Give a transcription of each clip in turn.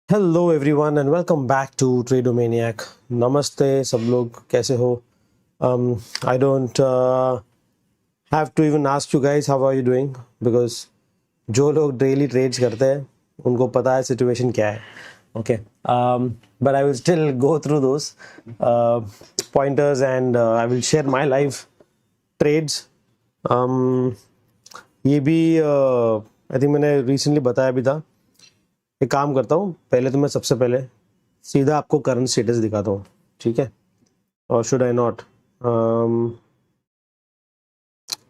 Hello everyone and welcome back to Tradomaniac. नमस्ते सब लोग, कैसे हो? I don't have to even ask you guys how are you doing, because जो लोग डेली ट्रेड्स करते हैं उनको पता है सिचुएशन क्या है। Okay, but I will still go through those pointers and I will share my live trades. ये भी आई थिंक मैंने रिसेंटली बताया भी था। एक काम करता हूँ, पहले तो मैं सबसे पहले सीधा आपको करंट स्टेटस दिखाता हूँ, ठीक है? और शुड आई नॉट?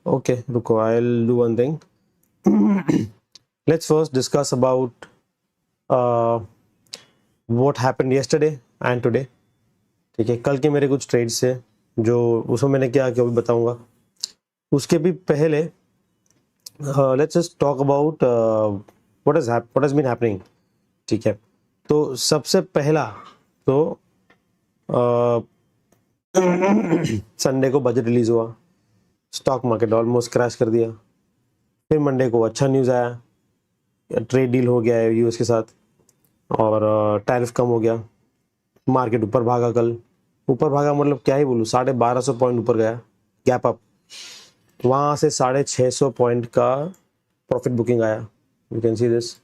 ओके, रुको, I will do one thing. Let's first discuss about what happened yesterday and today. ठीक है, कल के मेरे कुछ ट्रेड्स थे जो उसमें मैंने क्या क्या भी बताऊंगा। उसके भी पहले let's just talk about what has been happening. ठीक है, तो सबसे पहला तो संडे को बजट रिलीज हुआ, स्टॉक मार्केट ऑलमोस्ट क्रैश कर दिया। फिर मंडे को अच्छा न्यूज़ आया, ट्रेड डील हो गया है यूएस के साथ और टैरिफ कम हो गया। मार्केट ऊपर भागा, कल ऊपर भागा मतलब क्या ही बोलूँ, 1250 पॉइंट ऊपर गया, गैप अप। वहाँ से 650 पॉइंट का प्रॉफिट बुकिंग आया। You can see this.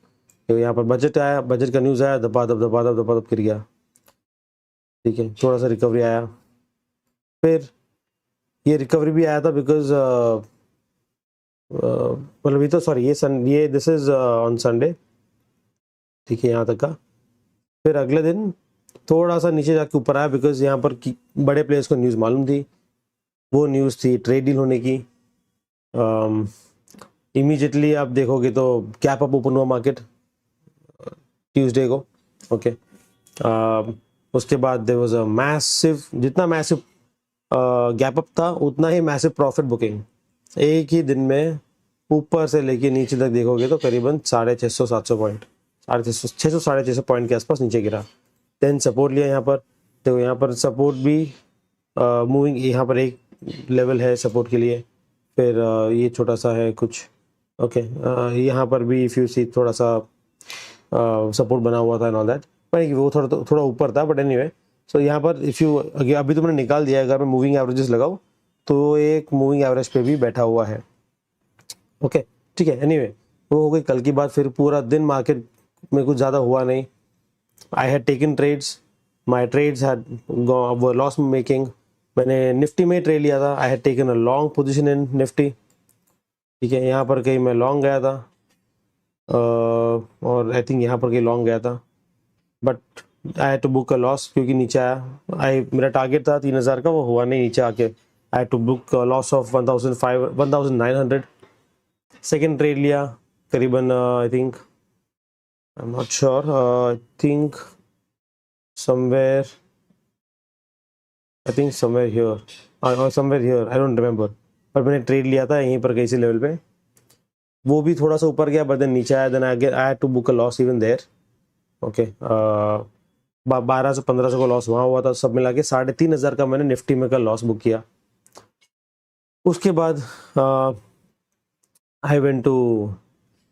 तो यहाँ पर बजट आया, बजट का न्यूज़ आया, दबा गिर गया। ठीक है, थोड़ा सा रिकवरी आया। फिर ये रिकवरी भी आया था बिकॉज मतलब ये तो सॉरी ये दिस इज ऑन संडे। ठीक है, यहाँ तक का। फिर अगले दिन थोड़ा सा नीचे जाके ऊपर आया बिकॉज यहाँ पर बड़े प्लेयर्स को न्यूज़ मालूम थी। वो न्यूज़ थी ट्रेड डील होने की। इमीडिएटली आप देखोगे तो गैप अप ओपन हुआ मार्केट ट्यूसडे को। ओके, उसके बाद देयर वाज अ मैसिव, जितना मैसिव गैप अप था उतना ही मैसिव प्रॉफिट बुकिंग। एक ही दिन में ऊपर से लेके नीचे तक देखोगे तो करीबन 650-700 पॉइंट, 600-650 पॉइंट के आसपास नीचे गिरा। देन सपोर्ट लिया यहाँ पर, तो यहाँ पर सपोर्ट भी मूविंग, यहाँ पर एक लेवल है सपोर्ट के लिए। फिर ये छोटा सा है कुछ। ओके, यहाँ पर भी इफ़ यू सी थोड़ा सा सपोर्ट बना हुआ था एंड ऑल दैट, पर वो थोड़ा ऊपर था। बट एनीवे, सो यहाँ पर इफ़ यू अभी तो मैंने निकाल दिया है, अगर मैं मूविंग एवरेजेस लगाऊँ तो एक मूविंग एवरेज पे भी बैठा हुआ है। ओके, ठीक है, एनीवे वो हो गई कल की बात। फिर पूरा दिन मार्केट में कुछ ज़्यादा हुआ नहीं। I had taken trades, my trades had loss making. मैंने निफ्टी में ट्रेड लिया था। I had taken a long position in Nifty. ठीक है, यहाँ पर कहीं मैं लॉन्ग गया था और आई थिंक यहाँ पर कहीं लॉन्ग गया था, but I had to book a loss क्योंकि नीचे आया। मेरा टारगेट था 3000 का, वो हुआ नहीं, नीचे आके I had to book loss of 1900। Second trade लिया करीबन I think, I am not sure, I think somewhere here, I don't remember. पर मैंने ट्रेड लिया था यहीं पर किसी लेवल पे, वो भी थोड़ा सा ऊपर गया बट देन नीचे आया। Then I had to book a loss even there. Okay, 1200-1500 का लॉस वहाँ हुआ था। सब मिला के 3500 का मैंने निफ्टी में का लॉस बुक किया। उसके बाद I went to,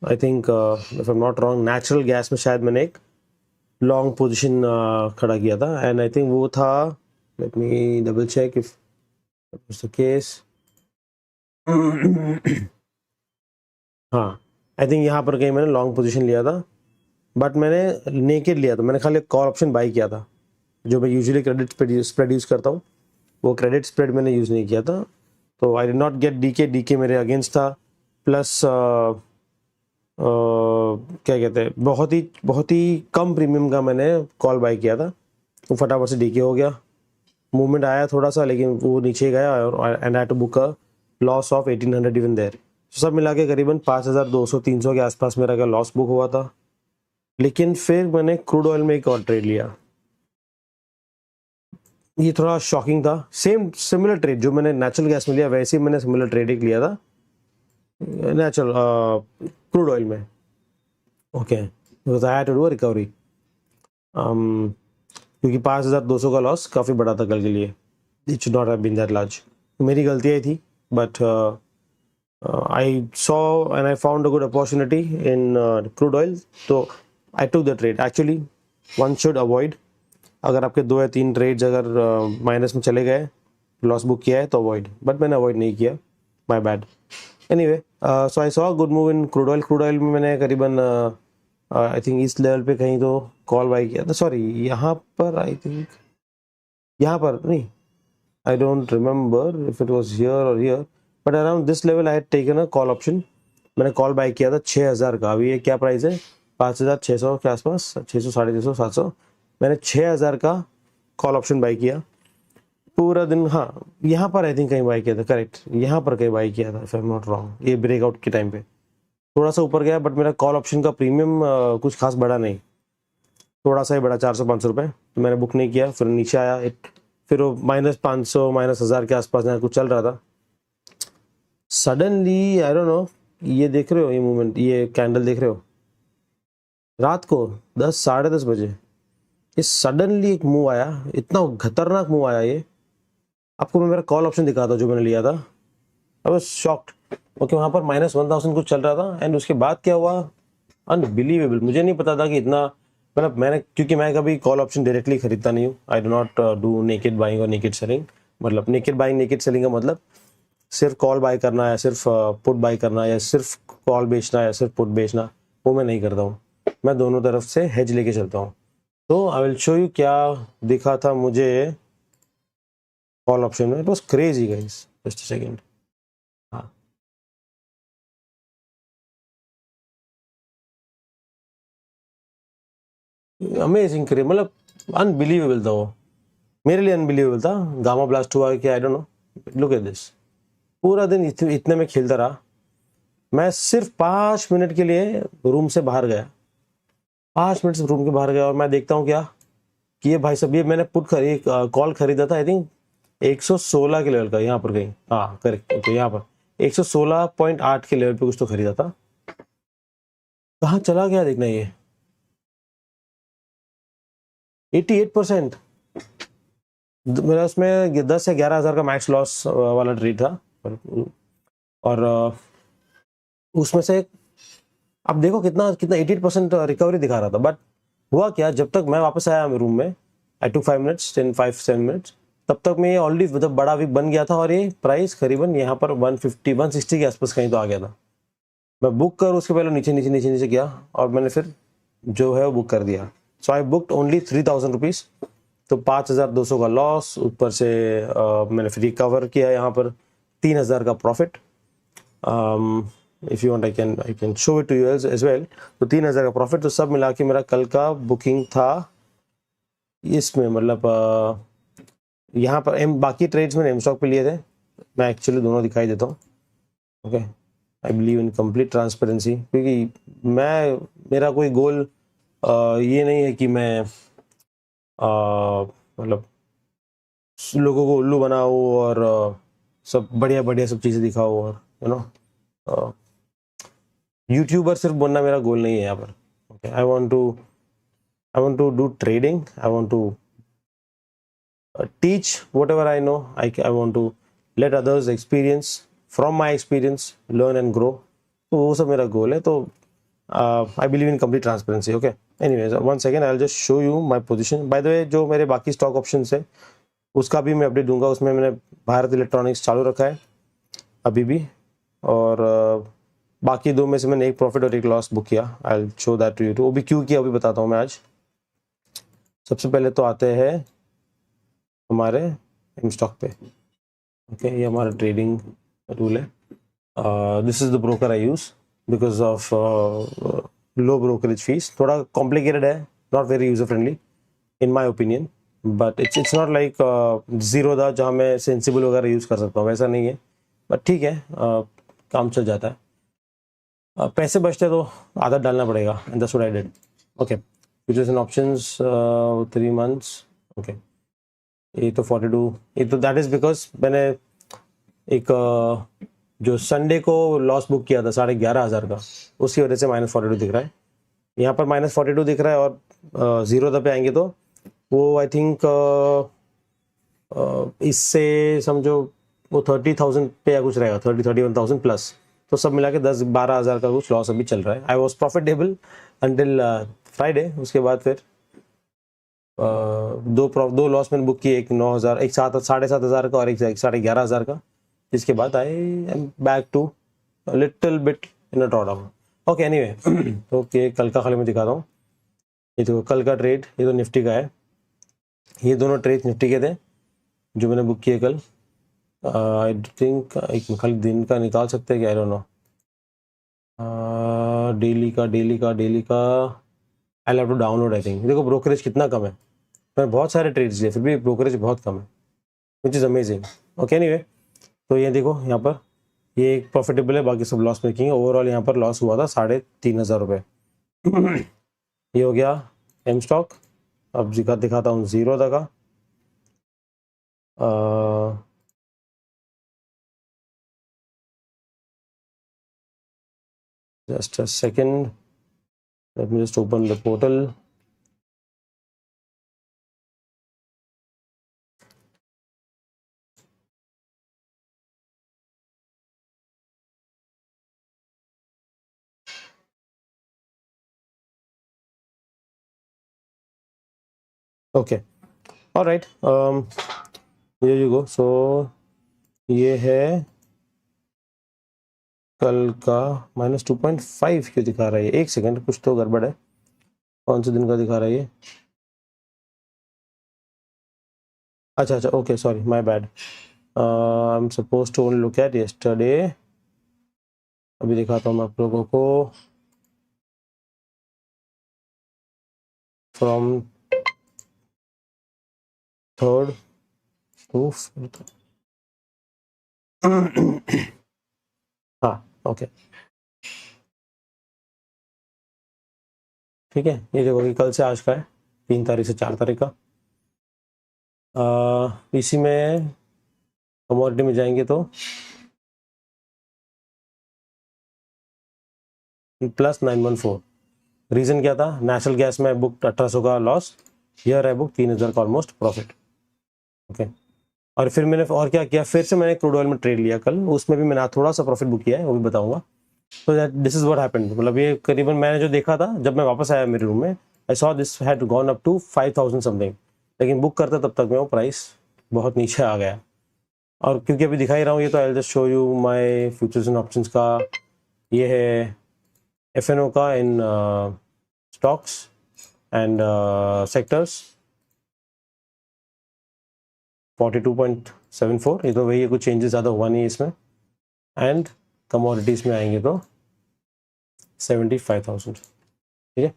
I think if I am not wrong, natural gas में शायद मैंने एक लॉन्ग पोजीशन खड़ा किया था एंड आई थिंक वो था, let me double check if that's the case. हाँ, आई थिंक यहाँ पर कहीं मैंने लॉन्ग पोजीशन लिया था, बट मैंने नेकेड लिया था। मैंने खाली कॉल ऑप्शन बाई किया था। जो मैं यूजुअली क्रेडिट स्प्रेड यूज़ करता हूँ, वो क्रेडिट स्प्रेड मैंने यूज़ नहीं किया था। तो आई डिड नॉट गेट डीके मेरे अगेंस्ट था। प्लस क्या कहते हैं, बहुत ही कम प्रीमियम का मैंने कॉल बाई किया था, तो फटाफट से डीके हो गया। मूवमेंट आया थोड़ा सा, लेकिन वो नीचे गया और and I to book a loss of 1800 even there. सब मिला के करीबन 5200-300 के आसपास मेरा का लॉस बुक हुआ था। लेकिन फिर मैंने क्रूड ऑयल में एक और ट्रेड लिया। ये थोड़ा शॉकिंग था। सिमिलर ट्रेड जो मैंने नेचुरल गैस में लिया, वैसे ही मैंने सिमिलर ट्रेड एक लिया था नेचुरल क्रूड ऑयल में। Okay, because I had to do recovery, क्योंकि 5200 का लॉस काफ़ी बड़ा था कल के लिए। It should not have been that large. मेरी गलती आई थी, but I saw and I found a good opportunity in crude oil, तो I took the trade. Actually one should avoid. अगर आपके 2 या 3 ट्रेड्स अगर माइनस में चले गए, लॉस बुक किया है तो अवॉइड, बट मैंने अवॉइड नहीं किया, my bad. Anyway, so I saw good move in crude oil. Crude oil में मैंने करीबन आई थिंक इस लेवल पे कहीं तो कॉल बाई किया था, सॉरी यहाँ पर, आई थिंक यहाँ पर नहीं, I don't remember if it was here और here, but around this level I had taken a call option. मैंने कॉल बाई किया था 6000 का। अभी ये क्या प्राइस है, 5600 के आसपास, 600, 650, 700। मैंने 6000 का कॉल ऑप्शन बाई किया पूरा दिन। हाँ, यहाँ पर आई थिंक कहीं बाई किया था, करेक्ट, यहाँ पर कहीं बाई किया था if I am not wrong. ये ब्रेकआउट के टाइम पे थोड़ा सा ऊपर गया, बट मेरा कॉल ऑप्शन का प्रीमियम कुछ खास बढ़ा नहीं, थोड़ा सा ही बढ़ा, 400-500 रुपये, तो मैंने बुक नहीं किया। फिर नीचे आया, फिर वो -500 -1000 के आसपास यहाँ कुछ चल रहा था। सडनली आई डोंट नो, ये देख रहे हो ये मूवमेंट, ये कैंडल देख रहे हो, रात को 10 साढ़े 10 बजे ये सडनली एक मूव आया, इतना खतरनाक मूव आया ये। आपको मैं मेरा कॉल ऑप्शन दिखाता हूँ जो मैंने लिया था। I was shocked. ओके, वहाँ पर -1000 कुछ चल रहा था, एंड उसके बाद क्या हुआ, अनबिलीवेबल। मुझे नहीं पता था कि इतना, मतलब मैंने, क्योंकि मैं कभी कॉल ऑप्शन डायरेक्टली खरीदता नहीं हूँ। I do not do naked buying और नेकेड सेलिंग। मतलब नेकेड बाइंग नेकेड सेलिंग का मतलब सिर्फ कॉल बाय करना या सिर्फ पुट बाय करना या सिर्फ कॉल बेचना या सिर्फ पुट बेचना, वो मैं नहीं करता हूँ। मैं दोनों तरफ से हेज लेके चलता हूँ। तो आई विल शो यू क्या दिखा था मुझे कॉल ऑप्शन में। It was crazy guys, just a second. हाँ, अमेजिंग क्रेज, मतलब अनबिलीवेबल था वो, मेरे लिए अनबिलीवेबल था। गामा ब्लास्ट हुआ कि आई don't no, look at this. पूरा दिन इतने में खेलता रहा। मैं सिर्फ 5 मिनट के लिए रूम से बाहर गया, 5 मिनट से रूम के बाहर गया, और मैं देखता हूँ क्या कि ये भाई साहब, ये मैंने कॉल खरीदा था आई थिंक 116 के लेवल का, यहाँ पर कहीं, हाँ करेक्ट, ओके, यहाँ पर 116.8 के लेवल पे कुछ तो खरीदा था। कहाँ चला गया देखना, ये 88%। मेरा उसमें 10 या 11 हज़ार का मैक्स लॉस वाला ट्रेड था, और उसमें से अब देखो कितना कितना 88% रिकवरी दिखा रहा था। बट हुआ क्या, जब तक मैं वापस आया रूम में, आई टुक 5 मिनट्स, 5-7 मिनट्स, तब तक मैं ऑलरेडी मतलब बड़ा वीक बन गया था, और ये प्राइस करीबन यहाँ पर 150-160 के आसपास कहीं तो आ गया था। मैं बुक कर उसके पहले नीचे नीचे नीचे नीचे किया, और मैंने फिर जो है वो बुक कर दिया। सो आई बुकड ओनली 3000 रुपीज़, तो 5200 का लॉस, ऊपर से मैंने फिर रिकवर किया यहाँ पर 3000 का profit. If you want I can show it to you as well. तो 3000 का प्रॉफिट, तो सब मिला के मेरा कल का बुकिंग था इसमें, मतलब यहाँ पर बाकी ट्रेड्स मैंने एम स्टॉक पे लिए थे। मैं एक्चुअली दोनों दिखाई देता हूँ। Okay, I believe in complete transparency, क्योंकि मेरा कोई गोल ये नहीं है कि मैं मतलब लोगों को उल्लू बनाऊँ और सब बढ़िया बढ़िया सब चीज़ें दिखाऊँ, और यू नो यूट्यूबर सिर्फ बनना मेरा गोल नहीं है यहाँ पर। Okay, I want to do trading, I want to teach whatever I know. I want to let others experience from my experience, learn and grow. तो वो सब मेरा गोल है। तो I believe in complete transparency. Okay. Anyways, one second, I'll just show you my position. By the way, जो मेरे बाकी stock options है उसका भी मैं अपडेट दूंगा। उसमें मैंने भारत इलेक्ट्रॉनिक्स चालू रखा है अभी भी, और बाकी दो में से मैंने एक प्रॉफिट और एक लॉस बुक किया। I'll show that to you too. वो भी क्यों किया, अभी बताता हूँ मैं आज। सबसे पहले तो आते हैं हमारे एम स्टॉक पे। ओके, ये हमारा ट्रेडिंग रूल है। This is the broker I use because of low brokerage fees. थोड़ा कॉम्प्लिकेटेड है, not very user friendly in my opinion, but it's not like Zerodha जहाँ मैं सेंसिबल वगैरह यूज़ कर सकता हूँ, वैसा नहीं है। बट ठीक है, काम चल जाता है। पैसे बचते तो आदत डालना पड़ेगा, and that's what I did. Okay, futures and options 3 months. Okay, ये तो 42, ये तो दैट इज बिकॉज मैंने एक जो संडे को लॉस बुक किया था 11,500 का, उसकी वजह से -42 दिख रहा है। यहाँ पर -42 दिख रहा है, और जीरो पे आएंगे तो वो आई थिंक इससे समझो वो 30,000 पे या कुछ रहेगा, 31,000 प्लस। तो सब मिला के 10-12 हज़ार का कुछ लॉस अभी चल रहा है। I was profitable until Friday, उसके बाद फिर दो लॉस मैंने बुक किए, एक 9,000, एक 7,500 का और एक 11,500 का, जिसके बाद I am back to little bit in a drawdown. Okay anyway, okay कल का खाली मैं दिखाता हूँ। ये तो कल का ट्रेड, ये तो निफ्टी का है। ये दोनों ट्रेड निफ्टी के थे जो मैंने बुक किए कल। आई थिंक एक खाली दिन का निकाल सकते हैं क्या, आई डोंट नो। डेली का I have to download. I think देखो ब्रोकरेज कितना कम है, मैंने बहुत सारे ट्रेड्स लिए फिर भी ब्रोकरेज बहुत कम है, which is amazing. Okay anyway, तो ये देखो यहाँ पर ये एक प्रॉफिटेबल है, बाकी सब लॉस मेकिंग है। ओवरऑल यहाँ पर लॉस हुआ था 3,500 रुपये। ये हो गया एम स्टॉक। अब दिखाता हूँ जीरो का। Just a second, let me just open the portal. Okay alright, here you go। सो ये है कल का -2.5 क्यों दिखा रहा है? एक सेकंड, कुछ तो गड़बड़ है। कौन से दिन का दिखा रहा है ये? अच्छा okay, sorry my bad. I am suppose to only look at yesterday. अभी दिखाता हूँ मैं आप लोगों को फ्रॉम 3rd to 4th। हाँ ओके ठीक है, ये देखो कि कल से आज का है, 3 तारीख से 4 तारीख का। इसी में कमोडिटी में जाएंगे तो +914। रीज़न क्या था? नेशनल गैस में बुक 1800 का लॉस, हियर है बुक 3,000 का ऑलमोस्ट प्रॉफिट। ओके, और फिर मैंने और क्या किया, फिर से मैंने क्रूड ऑयल में ट्रेड लिया कल, उसमें भी मैंने थोड़ा सा प्रॉफिट बुक किया है, वो भी बताऊंगा। तो दिस इज व्हाट हैपेंड, मतलब ये करीबन मैंने जो देखा था जब मैं वापस आया मेरे रूम में, I saw this had gone up to 5,000 something, लेकिन बुक करता तब तक में वो प्राइस बहुत नीचे आ गया। और क्योंकि अभी दिखा ही रहा हूँ ये, तो I just show you my futures and options का। ये है FNO का इन स्टॉक्स एंड सेक्टर्स 42.74। ये तो वही है, कुछ चेंजेस ज़्यादा हुआ नहीं है इसमें। एंड कमोडिटीज़ में आएंगे तो 75,000, ठीक है।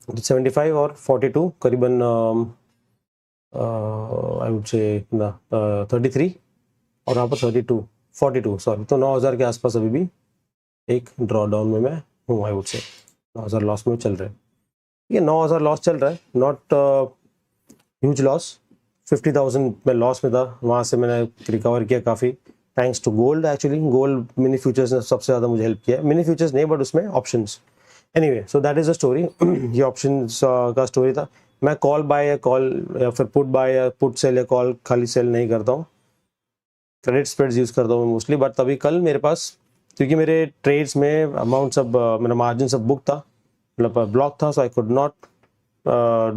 75 और 42 करीबन आई वुड से 33, और यहाँ पर 42 सॉरी, तो 9,000 के आसपास अभी भी एक ड्रॉ डाउन में मैं हूँ। आई वुड से 9,000 लॉस में चल रहे हैं। ये 9,000 लॉस चल रहा है, नॉट ह्यूज लॉस। 50,000 में लॉस में था, वहाँ से मैंने रिकवर किया काफ़ी, thanks to gold. Actually gold mini futures ने सबसे ज़्यादा मुझे हेल्प किया, मिनी फ्यूचर्स नहीं बट उसमें options. Anyway, so that is a story. ये ऑप्शंस का स्टोरी था। मैं कॉल बाय या कॉल या फिर पुट बाय या पुट सेल या कॉल खाली सेल नहीं करता हूँ, क्रेडिट स्प्रेड्स यूज़ करता हूँ मोस्टली। बट तभी कल मेरे पास, क्योंकि मेरे ट्रेड्स में अमाउंट सब मेरा मार्जिन सब बुक था, मतलब ब्लॉक था, so I could not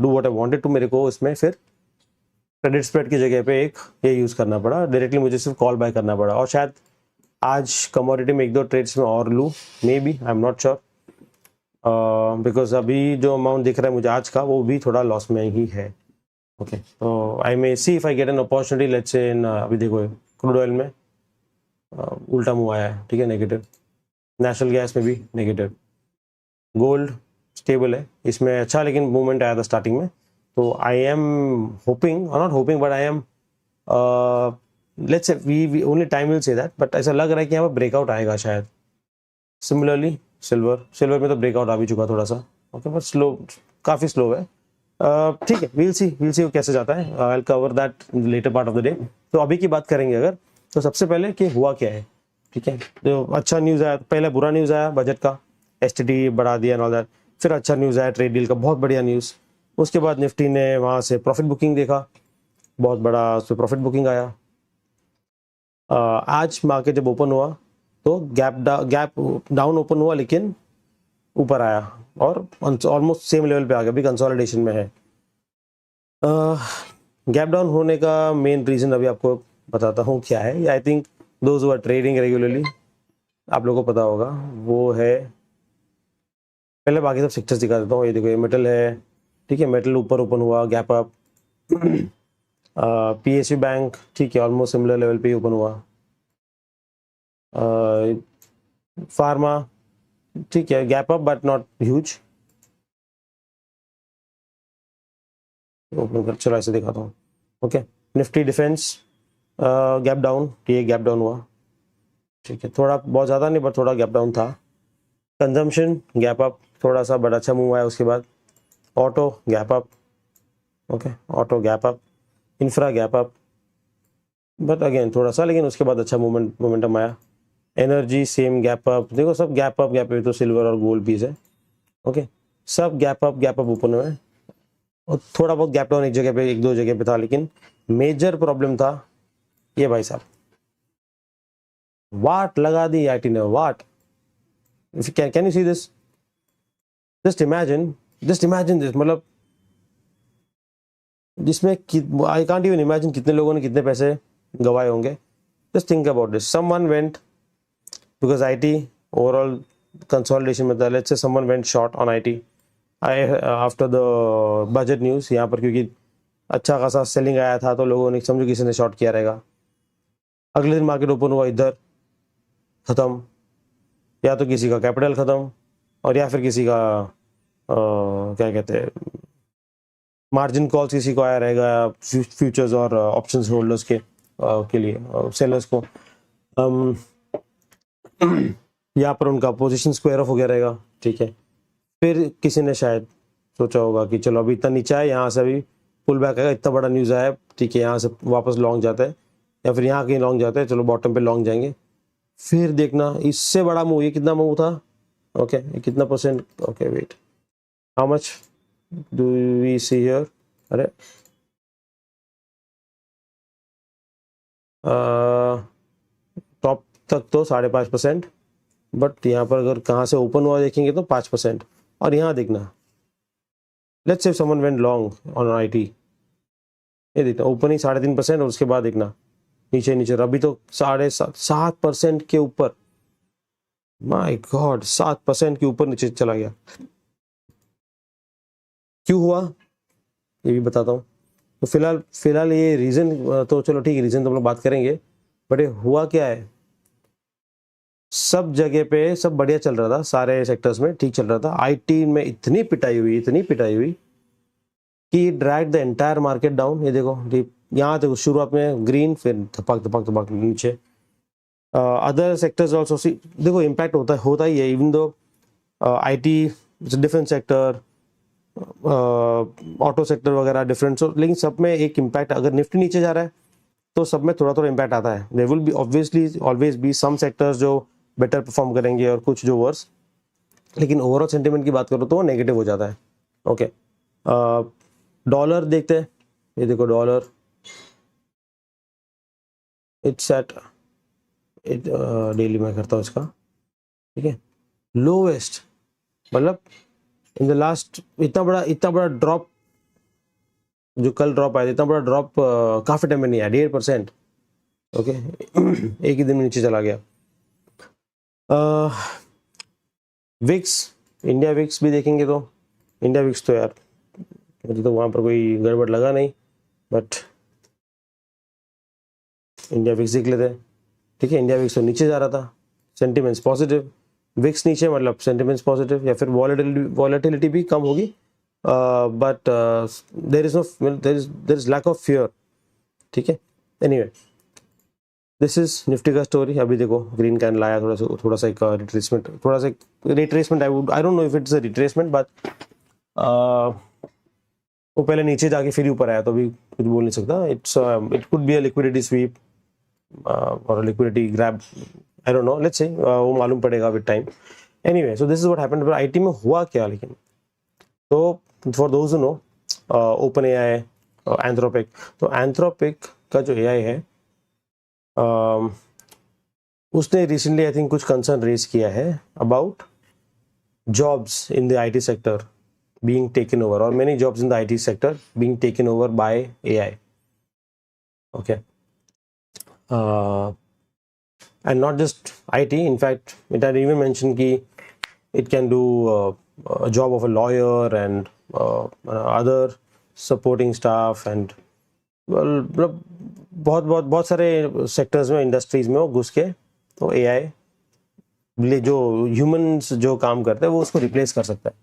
do what I wanted to. मेरे को इसमें फिर क्रेडिट स्प्रेड की जगह पे एक ये यूज़ करना पड़ा, डायरेक्टली मुझे सिर्फ कॉल बाय करना पड़ा। और शायद आज कमोडिटी में 1-2 ट्रेड्स में और लूँ, may be, I am not sure, because अभी जो अमाउंट दिख रहा है मुझे आज का, वो भी थोड़ा लॉस में ही है। ओके, तो I may see if I get an opportunity, let's see in, अभी देखो क्रूड ऑयल में उल्टा मुँह आया है, ठीक है, नेगेटिव। नेशनल गैस में भी नेगेटिव। गोल्ड स्टेबल है, इसमें अच्छा लेकिन मूवमेंट आया था स्टार्टिंग में। तो आई एम होपिंग, और not hoping, but I am let's say we only time will say that, but ऐसा लग रहा है कि यहाँ पर ब्रेकआउट आएगा शायद। सिमिलरली सिल्वर में तो ब्रेकआउट आ भी चुका थोड़ा सा, ओके, बट स्लो, काफ़ी स्लो है। ठीक है, वील सी वो कैसे जाता है। I will cover that later part of the day. तो अभी की बात करेंगे अगर, तो सबसे पहले कि हुआ क्या है, ठीक है। तो अच्छा न्यूज़ आया, पहले बुरा न्यूज़ आया बजट का, STT बढ़ा दिया एंड ऑल दैट। फिर अच्छा न्यूज़ आया ट्रेड डील का, बहुत बढ़िया न्यूज़। उसके बाद निफ्टी ने वहाँ से प्रॉफिट बुकिंग देखा, बहुत बड़ा उस पर प्रॉफिट बुकिंग आया। आज मार्केट जब ओपन हुआ तो गैप डाउन ओपन हुआ, लेकिन ऊपर आया और ऑलमोस्ट सेम लेवल पे आ गया, अभी कंसोलिडेशन में है। गैप डाउन होने का मेन रीजन अभी आपको बताता हूँ क्या है। I think those who are trading regularly, आप लोगों को पता होगा, वो है, पहले बाकी सब सेक्टर्स दिखा देता हूँ। ये देखो, ये मेटल है, ठीक है, मेटल ऊपर ओपन हुआ, गैप अप। पीएसयू बैंक, ठीक है, ऑलमोस्ट सिमिलर लेवल पे ही ओपन हुआ। फार्मा, ठीक है, gap up but not huge. Open कर, चलो ऐसे दिखाता हूँ। Okay, Nifty defence gap down, ये गैप डाउन हुआ, ठीक है, थोड़ा बहुत ज़्यादा नहीं बट थोड़ा गैप डाउन था। कंजम्पशन गैप अप थोड़ा सा, बड़ा अच्छा मूव आया उसके बाद। Auto gap up, okay, auto gap up, infra gap up but again थोड़ा सा, लेकिन उसके बाद अच्छा मोमेंटम आया। एनर्जी सेम गैप अप, देखो सब गैप अप तो सिल्वर और गोल्ड पीस है, ओके, सब गैप अप ओपन हुए। और थोड़ा बहुत गैप डाउन एक जगह पे, एक दो जगह पे था, लेकिन मेजर प्रॉब्लम था ये भाई साहब, वाट लगा दी आईटी ने, what. Can you see this, just imagine this, मतलब जिसमें आई कांट इवन इमेजिन कितने लोगों ने कितने पैसे गवाए होंगे। Just think about this, someone went, because IT overall consolidation में था, let's say someone went short on IT after the budget news यहाँ पर, क्योंकि अच्छा खासा सेलिंग आया था, तो लोगों ने समझो किसी ने शॉर्ट किया रहेगा। अगले दिन मार्केट ओपन हुआ, इधर ख़त्म, या तो किसी का कैपिटल ख़त्म, और या फिर किसी का क्या कहते हैं, मार्जिन कॉल्स किसी को आया रहेगा, फ्यूचर्स और ऑप्शंस होल्डर्स के लिए, सेलर्स को यहाँ पर उनका पोजीशन स्क्वायर ऑफ हो गया रहेगा, ठीक है। फिर किसी ने शायद सोचा होगा कि चलो अभी इतना नीचा है, यहाँ से अभी पुल बैक आएगा, इतना बड़ा न्यूज़ आया, ठीक है, यहाँ से वापस लॉन्ग जाता है, या फिर यहाँ कहीं लॉन्ग जाता है, चलो बॉटम पे लॉन्ग जाएंगे। फिर देखना इससे बड़ा मूव, ये कितना मूव था, ओके, ये कितना percent, okay wait, how much do we see here, अरे टॉप तक तो 5.5%, बट यहाँ पर अगर कहाँ से ओपन हुआ देखेंगे तो 5%। और यहाँ देखना, let's say someone went long on IT, ये देखना ओपनिंग 3.5%, और उसके बाद देखना नीचे नीचे, अभी तो 7.5% के ऊपर, माय गॉड, 7% के ऊपर नीचे चला गया। क्यों हुआ ये भी बताता हूँ। तो फिलहाल ये रीजन, तो चलो ठीक है, रीजन तो हम लोग बात करेंगे, बट ये हुआ क्या है, सब जगह पे सब बढ़िया चल रहा था, सारे सेक्टर्स में ठीक चल रहा था, आईटी में इतनी पिटाई हुई कि drag the entire market down. ये देखो, यहाँ देखो शुरुआत में ग्रीन, फिर धपक नीचे। अदर सेक्टर्स ऑल्सो देखो इम्पैक्ट होता ही है, even though IT, defence sector, auto sector वगैरह डिफरेंट, लेकिन सब में एक इम्पैक्ट, अगर निफ्टी नीचे जा रहा है तो सब में थोड़ा थोड़ा इम्पैक्ट आता है। There will be obviously always be some sectors जो बेटर परफॉर्म करेंगे और कुछ जो वर्स, लेकिन ओवरऑल सेंटिमेंट की बात करो तो वो नेगेटिव हो जाता है, ओके। डॉलर देखते हैं, ये देखो डॉलर, इट्स एट डेली में करता हूँ इसका, ठीक है, लोवेस्ट, मतलब इन द लास्ट, इतना बड़ा ड्रॉप जो कल ड्रॉप आया था, इतना बड़ा ड्रॉप काफ़ी टाइम में नहीं आया, 1.5%, ओके। एक ही दिन में नीचे चला गया। विक्स, इंडिया विक्स भी देखेंगे तो इंडिया विक्स तो यार मुझे तो वहाँ पर कोई गड़बड़ लगा नहीं, बट इंडिया विक्स देख लेते हैं, ठीक है। इंडिया विक्स तो नीचे जा रहा था, सेंटिमेंट्स पॉजिटिव, विक्स नीचे मतलब सेंटिमेंट्स पॉजिटिव, या फिर वॉलेटिलिटी भी कम होगी, but there is lack of fear, ठीक है। एनीवे, दिस इज निफ्टी का स्टोरी। अभी देखो ग्रीन कैंडल आया, थोड़ा सा एक retracement, I don't know if it's a retracement, but वो पहले नीचे जाके फिर ऊपर आया, तो अभी कुछ बोल नहीं सकता। It could be a liquidity sweep और liquidity grab, I don't know, let's see वो मालूम पड़ेगा with time. Anyway, so this is what happened. पर आईटी में हुआ क्या, लेकिन तो for those who know, open AI, Anthropic, तो एंथ्रोपिक का जो एआई है, उसने रिसेंटली आई थिंक कुछ कंसर्न रेज किया है about jobs in the IT sector being taken over, or many jobs in the IT sector being taken over by AI. Okay. And not just IT. In fact, it had even mentioned कि it can do a job of a lawyer and other supporting staff and well, बहुत बहुत बहुत सारे sectors में, industries में वो घुस के तो AI जो ह्यूमंस जो काम करते हैं वो उसको रिप्लेस कर सकता है.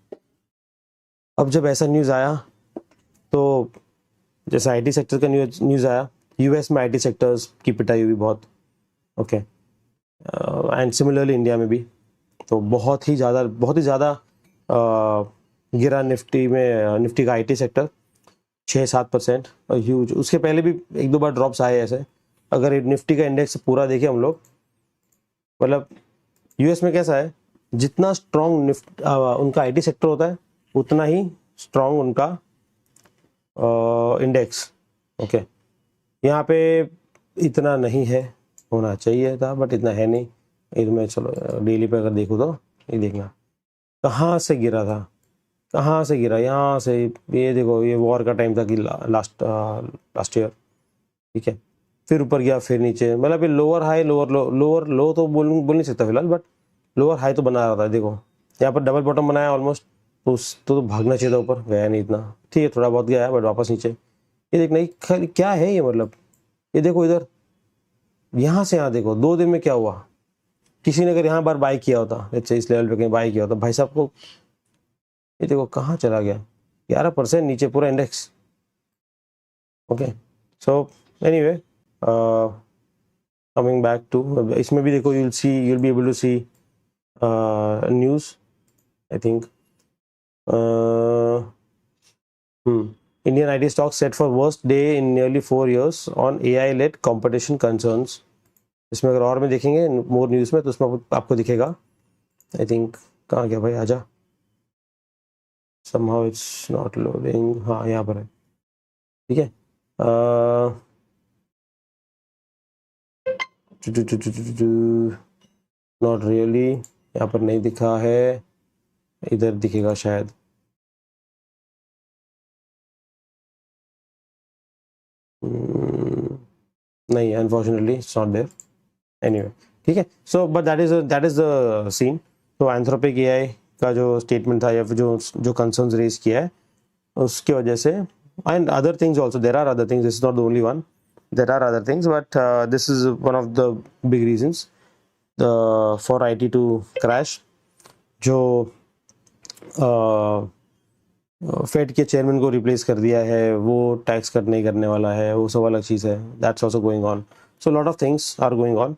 अब जब ऐसा न्यूज़ आया तो जैसे आईटी सेक्टर का न्यूज़ आया, यूएस में आईटी सेक्टर्स की पिटाई हुई बहुत. ओके. एंड सिमिलरली इंडिया में भी तो बहुत ही ज़्यादा गिरा निफ्टी का आईटी सेक्टर 6-7%, ह्यूज. उसके पहले भी एक दो बार ड्रॉप्स आए ऐसे. अगर निफ्टी का इंडेक्स पूरा देखें हम लोग, मतलब यूएस में कैसा है, जितना स्ट्रॉन्ग उनका आईटी सेक्टर होता है उतना ही स्ट्रॉन्ग उनका इंडेक्स. ओके. यहाँ पे इतना नहीं है, होना चाहिए था बट इतना है नहीं. इसमें चलो डेली पे अगर देखो तो ये देखना कहाँ से गिरा था, कहाँ से गिरा, यहाँ से. ये देखो, ये वॉर का टाइम था कि लास्ट ईयर. ठीक है. फिर ऊपर गया, फिर नीचे. मतलब ये लोअर हाई लोअर लो तो बोल नहीं सकता फिलहाल, बट लोअर हाई तो बना रहा था. देखो यहाँ पर डबल बॉटम बनाया ऑलमोस्ट. तो भागना चाहिए था ऊपर, गया नहीं इतना. ठीक है, थोड़ा बहुत गया है बट वापस नीचे. ये देखना ये क्या है ये, मतलब ये देखो इधर, यहाँ से यहाँ देखो 2 दिन में क्या हुआ. किसी ने अगर यहाँ बार बाय किया होता, अच्छा इस लेवल पे कहीं बाय किया होता, भाई साहब को ये देखो कहाँ चला गया, 11% नीचे पूरा index. Okay. So anyway, coming back to, इसमें भी देखो you'll be able to see news, I think. Indian IT stocks set for worst day in nearly 4 years on AI-led competition concerns. इसमें अगर और में देखेंगे मोर न्यूज़ में तो उसमें आपको दिखेगा. आई थिंक कहाँ गया भाई, आजा. somehow it's not loading. हाँ यहाँ पर है. ठीक है. नॉट रियली, यहाँ पर नहीं दिखा है, इधर दिखेगा शायद. नहीं, unfortunately it's not there. Anyway, ठीक है. So but that is the scene. तो एंथ्रोपिक एआई का जो स्टेटमेंट था या फिर जो कंसर्न्स रेज किया है उसकी वजह से, and other things also, there are other things, this is not the only one, there are other things, but this is one of the big reasons for IT to crash. जो Fed के chairman को replace कर दिया है, वो tax cut नहीं करने वाला है, वो सब अलग चीज़ है. That's also going on. So lot of things are going on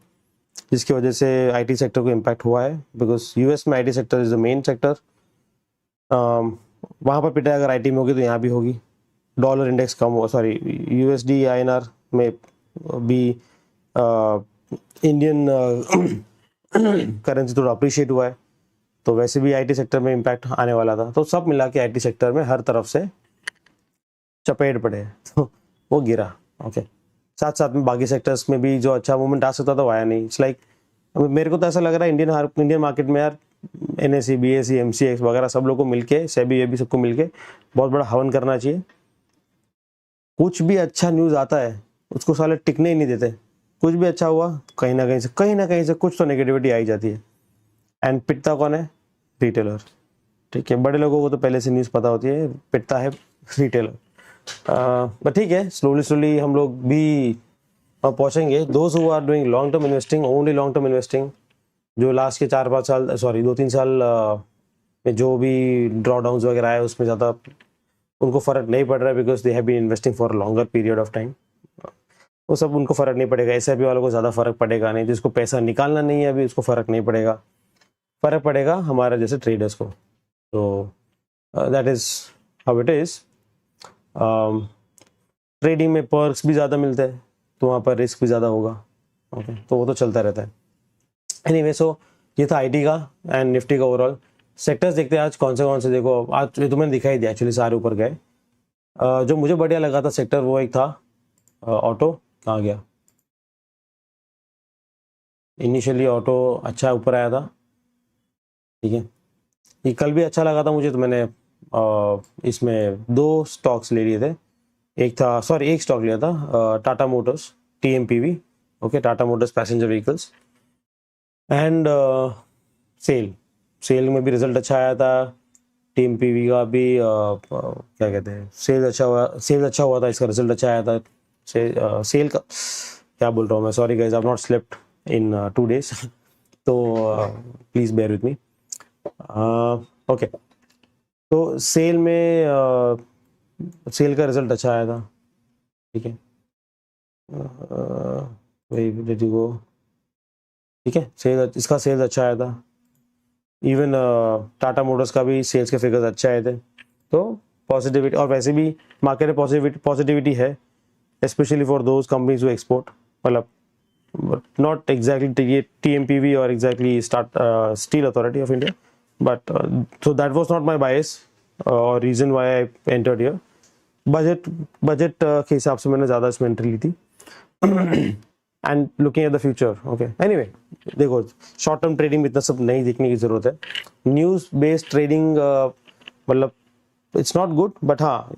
जिसकी वजह से आईटी सेक्टर को इम्पैक्ट हुआ है. बिकॉज यूएस में IT sector is the main sector. वहाँ पर पिटाई अगर आईटी में होगी तो यहाँ भी होगी. डॉलर इंडेक्स कम हुआ, सॉरी यूएसडी आईएनआर में भी इंडियन करेंसी थोड़ा अप्रिशिएट हुआ है, तो वैसे भी आईटी सेक्टर में इम्पैक्ट आने वाला था. तो सब मिला के आईटी सेक्टर में हर तरफ से चपेट पड़े तो वो गिरा. ओके. साथ साथ में बाकी सेक्टर्स में भी जो अच्छा मूवमेंट आ सकता था वो आया नहीं. इट्स लाइक मेरे को तो ऐसा लग रहा है इंडियन मार्केट में यार, एनएसई बीएसई एमसीएक्स वगैरह सब लोग को मिलके, सेबी ये भी सबको मिलके बहुत बड़ा हवन करना चाहिए. कुछ भी अच्छा न्यूज़ आता है उसको साले टिकने ही नहीं देते. कुछ भी अच्छा हुआ कहीं ना कहीं से कुछ तो नेगेटिविटी आई जाती है. एंड पिटता कौन है? रिटेलर. ठीक है, बड़े लोगों को तो पहले से न्यूज़ पता होती है, पिटता है रिटेलर. बट ठीक है, स्लोली हम लोग भी पहुंचेंगे. Those who are doing long term investing, only long term investing, जो लास्ट के 4-5 साल, सॉरी 2-3 साल में जो भी ड्रॉडाउन्स वगैरह आए उसमें ज़्यादा उनको फ़र्क नहीं पड़ रहा है, because they have been investing for longer period of time. वो सब उनको फ़र्क नहीं पड़ेगा. एसआईपी वालों को ज़्यादा फ़र्क पड़ेगा नहीं. जिसको पैसा निकालना नहीं है अभी उसको फ़र्क नहीं पड़ेगा. फ़र्क पड़ेगा हमारे जैसे ट्रेडर्स को. तो that is how it is. Trading में पर्क्स भी ज़्यादा मिलते हैं तो वहाँ पर रिस्क भी ज़्यादा होगा. ओके. तो वो तो चलता रहता है. एनीवे, सो ये था आईटी का एंड निफ्टी का ओवरऑल. सेक्टर्स देखते हैं आज कौन से. देखो आज ये तो मैंने दिखाई दिया, एक्चुअली सारे ऊपर गए. जो मुझे बढ़िया लगा था सेक्टर वो एक था ऑटो. कहाँ गया? इनिशियली ऑटो अच्छा ऊपर आया था. ठीक है. ये कल भी अच्छा लगा था मुझे, तो मैंने इसमें 2 स्टॉक्स ले लिए थे। एक स्टॉक लिया था Tata Motors TMPV, okay, Tata Motors passenger vehicles, and SAIL में भी रिजल्ट अच्छा आया था। TMPV का भी क्या कहते हैं, सेल अच्छा हुआ था, इसका रिजल्ट अच्छा आया था। सेल का क्या बोल रहा हूँ मैं, sorry guys, I have not slept in 2 days तो please bear with me. Okay, तो सेल का रिजल्ट अच्छा आया था, ठीक है। ठीक है, इसका सेल्स अच्छा आया था। इवन टाटा मोटर्स का भी सेल्स के फिगर्स अच्छे आए थे। तो पॉजिटिविटी, और वैसे भी मार्केट में पॉजिटिविटी है, specially for those companies who export, मतलब नॉट एग्जैक्टली TMPV और exactly steel authority of India, but so that was not my bias और reason why I entered here. Budget के हिसाब से मैंने ज़्यादा इसमें एंट्री ली थी and looking at the future, okay. Anyway, देखो, शॉर्ट टर्म ट्रेडिंग में इतना सब नहीं देखने की जरूरत है। न्यूज़ बेस्ड ट्रेडिंग मतलब इट्स नॉट गुड, बट हाँ,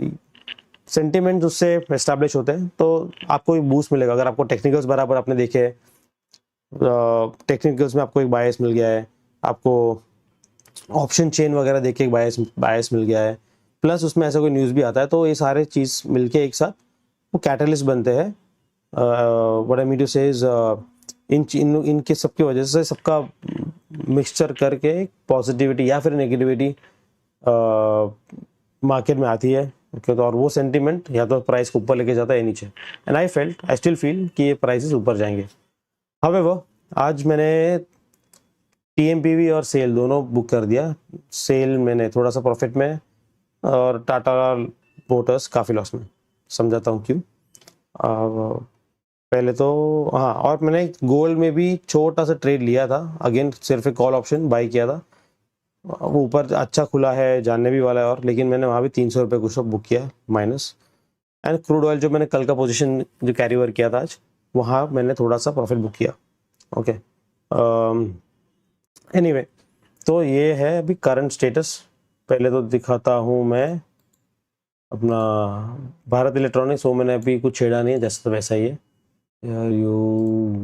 सेंटिमेंट उससे एस्टैब्लिश होते हैं, तो आपको एक बूस्ट मिलेगा। अगर आपको टेक्निकल्स बराबर आपने देखे, टेक्निकल्स में आपको एक बायस मिल गया है, आपको ऑप्शन चेन वगैरह देख के एक बायस मिल गया है, प्लस उसमें ऐसा कोई न्यूज़ भी आता है, तो ये सारे चीज़ मिलके एक साथ वो कैटलिस्ट बनते हैं। व्हाट आई मीन टू से इज इनके सबकी वजह से सबका मिक्सचर करके पॉजिटिविटी या फिर नेगेटिविटी मार्केट में आती है, ओके। तो और वो सेंटीमेंट या तो प्राइस को ऊपर लेके जाता है या नीचे, एंड आई स्टिल फील कि ये प्राइसेस ऊपर जाएंगे। हाउएवर, आज मैंने TMPV और सेल दोनों बुक कर दिया। सेल मैंने थोड़ा सा प्रॉफिट में, और टाटा मोटर्स काफ़ी लॉस में। समझाता हूँ क्यों। पहले तो हाँ, और मैंने गोल्ड में भी छोटा सा ट्रेड लिया था, अगेन सिर्फ एक कॉल ऑप्शन बाई किया था। वो ऊपर अच्छा खुला है, जानने भी वाला है, और लेकिन मैंने वहाँ भी 300 रुपये कुछ बुक किया माइनस। एंड क्रूड ऑयल जो मैंने कल का पोजीशन जो कैरी ओवर किया था आज, वहाँ मैंने थोड़ा सा प्रॉफिट बुक किया, ओके। एनीवे, तो ये है अभी करंट स्टेटस। पहले तो दिखाता हूँ मैं अपना भारत इलेक्ट्रॉनिक्स, वो मैंने अभी कुछ छेड़ा नहीं है, जैसे तो वैसा ही है। You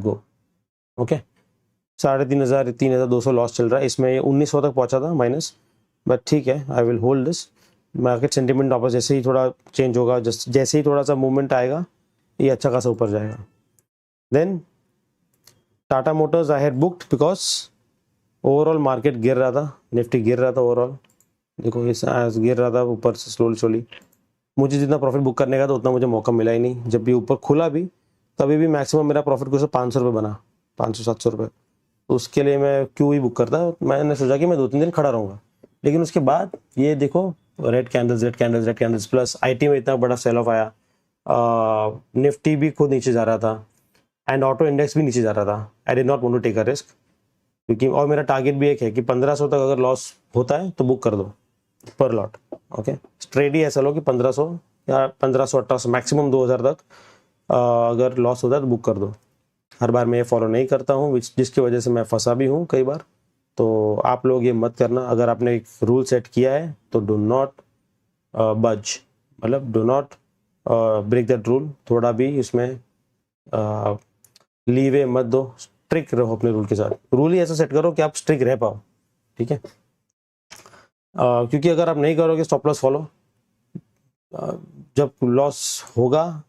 go, okay. 3,500 लॉस चल रहा है इसमें। 1900 तक पहुंचा था माइनस, बट ठीक है, I will hold this. Market sentiment वापस जैसे ही थोड़ा चेंज होगा, जैसे ही थोड़ा सा मूवमेंट आएगा, ये अच्छा खासा ऊपर जाएगा। Then Tata Motors I had booked because overall market गिर रहा था, निफ्टी गिर रहा था ओवरऑल। देखो ये गिर रहा था ऊपर से स्लोली। मुझे जितना प्रॉफिट बुक करने का था उतना मुझे मौका मिला ही नहीं। जब भी ऊपर खुला भी, तभी भी मैक्सिमम मेरा प्रॉफिट कुछ 500 रुपये बना, 500-700 रुपये। तो उसके लिए मैं क्यों ही बुक करता। मैंने सोचा कि मैं 2-3 दिन खड़ा रहूँगा, लेकिन उसके बाद ये देखो, रेड कैंडल्स प्लस IT में इतना बड़ा सेल ऑफ आया। निफ्टी भी खुद नीचे जा रहा था, एंड ऑटो इंडेक्स भी नीचे जा रहा था। I did not want to take a risk, क्योंकि और मेरा टारगेट भी एक है कि 1500 तक अगर लॉस होता है तो बुक कर दो पर लॉट, ओके। ट्रेड ही ऐसा लो कि 1500 या 1500-1800 मैक्सिमम 2000 तक अगर लॉस होता है तो बुक कर दो। हर बार मैं ये फॉलो नहीं करता हूँ, जिसकी वजह से मैं फंसा भी हूँ कई बार। तो आप लोग ये मत करना। अगर आपने एक रूल सेट किया है तो डू नॉट बज, मतलब do not break that rule. थोड़ा भी इसमें लीवे मत दो, स्ट्रिक्ट रहो अपने रूल के साथ। रूल ही ऐसा सेट करो कि आप स्ट्रिक्ट रह पाओ, ठीक है। क्योंकि अगर आप नहीं करोगे स्टॉप लॉस फॉलो, जब लॉस होगा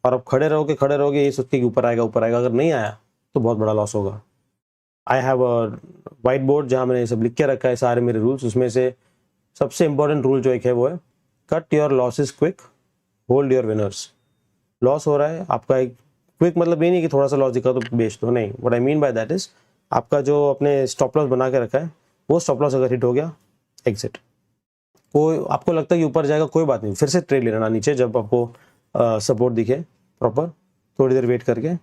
और आप खड़े रहोगे ये सोच के कि ऊपर आएगा, अगर नहीं आया तो बहुत बड़ा लॉस होगा। I have a white board जहाँ मैंने सब लिख के रखा है, सारे मेरे रूल्स। उसमें से सबसे इंपॉर्टेंट रूल जो एक है वो है cut your losses quick, hold your winners. Loss हो रहा है आपका, एक क्विक मतलब ये नहीं कि थोड़ा सा लॉस दिखा तो बेच दो, नहीं। What I mean by that is, आपका जो अपने स्टॉप लॉस बना के रखा है, वो स्टॉप लॉस अगर हिट हो गया, एग्जिट। कोई आपको लगता है कि ऊपर जाएगा, कोई बात नहीं, फिर से ट्रेड ले लेना नीचे जब आपको सपोर्ट दिखे प्रॉपर, थोड़ी देर वेट करके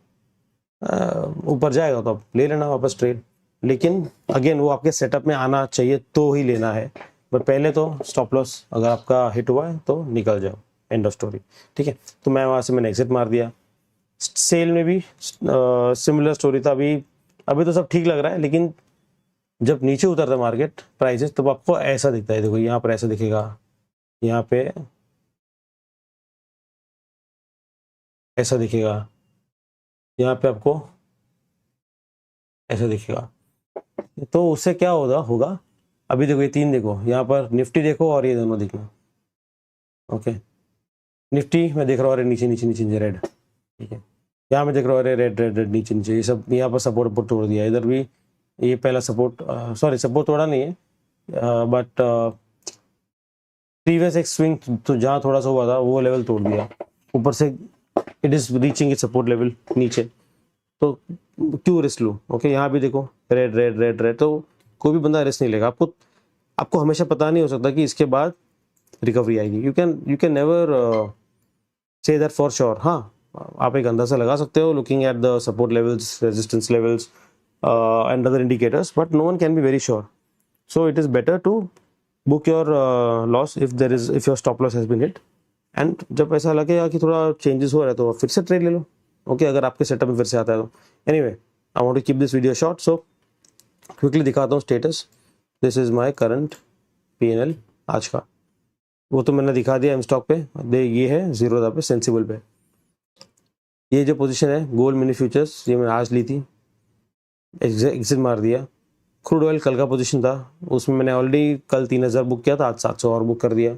ऊपर जाएगा तो आप ले लेना वापस ट्रेड। लेकिन अगेन वो आपके सेटअप में आना चाहिए तो ही लेना है, बट पहले तो स्टॉप लॉस अगर आपका हिट हुआ है तो निकल जाओ, एंड ऑफ स्टोरी, ठीक है। तो मैं वहाँ से मैंने एग्जिट मार दिया। सेल में भी सिमिलर स्टोरी था। अभी तो सब ठीक लग रहा है, लेकिन जब नीचे उतरता है मार्केट प्राइसेस तब आपको ऐसा दिखता है, देखो यहाँ पर ऐसा दिखेगा, यहाँ पे ऐसा दिखेगा, यहाँ पे आपको ऐसा दिखेगा। तो उससे क्या होगा अभी देखो ये तीन देखो, यहाँ पर निफ्टी देखो और ये दोनों देखना। ओके, निफ्टी मैं देख रहा हूँ अरे नीचे नीचे नीचे रेड, ठीक है, यहाँ मैं देख रहा हूँ अरे रेड रेड रेड नीचे नीचे, ये सब यहाँ पर सपोर्ट तोड़ दिया, इधर भी ये पहला सपोर्ट, सॉरी सपोर्ट तोड़ा नहीं है, बट प्रीवियस एक स्विंग तो जहाँ थोड़ा सा हुआ था वो लेवल तोड़ दिया, ऊपर से it is reaching it support level नीचे, तो क्यों रिस्क लूँ। ओके, यहाँ भी देखो रेड रेड रेड रेड, तो कोई भी बंदा रिस्क नहीं लेगा। आपको हमेशा पता नहीं हो सकता कि इसके बाद रिकवरी आएगी, you can never say that for sure. हाँ, आप एक अंदाजा लगा सकते हो looking at the support levels, resistance levels and other indicators, but no one can be very sure. So it is better to book your loss if your stop loss has been hit, and जब ऐसा लगेगा कि थोड़ा changes हो रहा है तो फिर से ट्रेड ले लो। ओके, अगर आपके सेटअप में फिर से आता है तो। Anyway, I want to keep this video short, so quickly दिखाता हूँ status. This is my current P&L आज का, वो तो मैंने दिखा दिया एम स्टॉक पे, ये है जीरोधा पे, सेंसिबल पे। ये जो पोजीशन है गोल्ड मिनी फ्यूचर्स, ये मैंने आज ली थी, एग्जिट मार दिया। क्रूड ऑयल कल का पोजीशन था, उसमें मैंने ऑलरेडी कल 3000 बुक किया था, आज 700 और बुक कर दिया।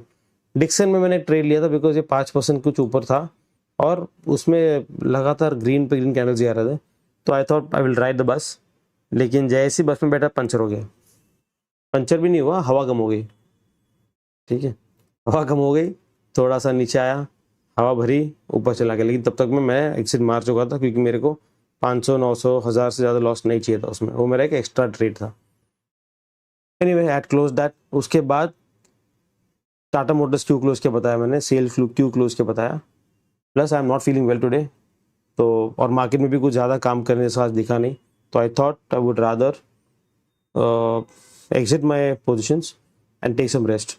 डिक्सन में मैंने ट्रेड लिया था बिकॉज ये 5% कुछ ऊपर था और उसमें लगातार ग्रीन पे ग्रीन कैंडल्स आ रहे थे, तो I thought I will ride the bus, लेकिन जैसे ही बस में बैठा पंचर हो गया। पंचर भी नहीं हुआ, हवा कम हो गई, ठीक है, हवा कम हो गई, थोड़ा सा नीचे आया, हवा भरी, ऊपर चला गया, लेकिन तब तक में मैं एग्जिट मार चुका था क्योंकि मेरे को 500 900 1000 से ज़्यादा लॉस नहीं चाहिए था उसमें, वो मेरा एक एक्स्ट्रा ट्रेड था। Anyway, I had close that. उसके बाद टाटा मोटर्स क्यों क्लोज किया बताया मैंने, सेल क्यों क्लोज किया बताया, plus I am not feeling well today, तो और मार्केट में भी कुछ ज़्यादा काम करने से आज दिखा नहीं, तो I thought I would rather exit my positions and take some rest.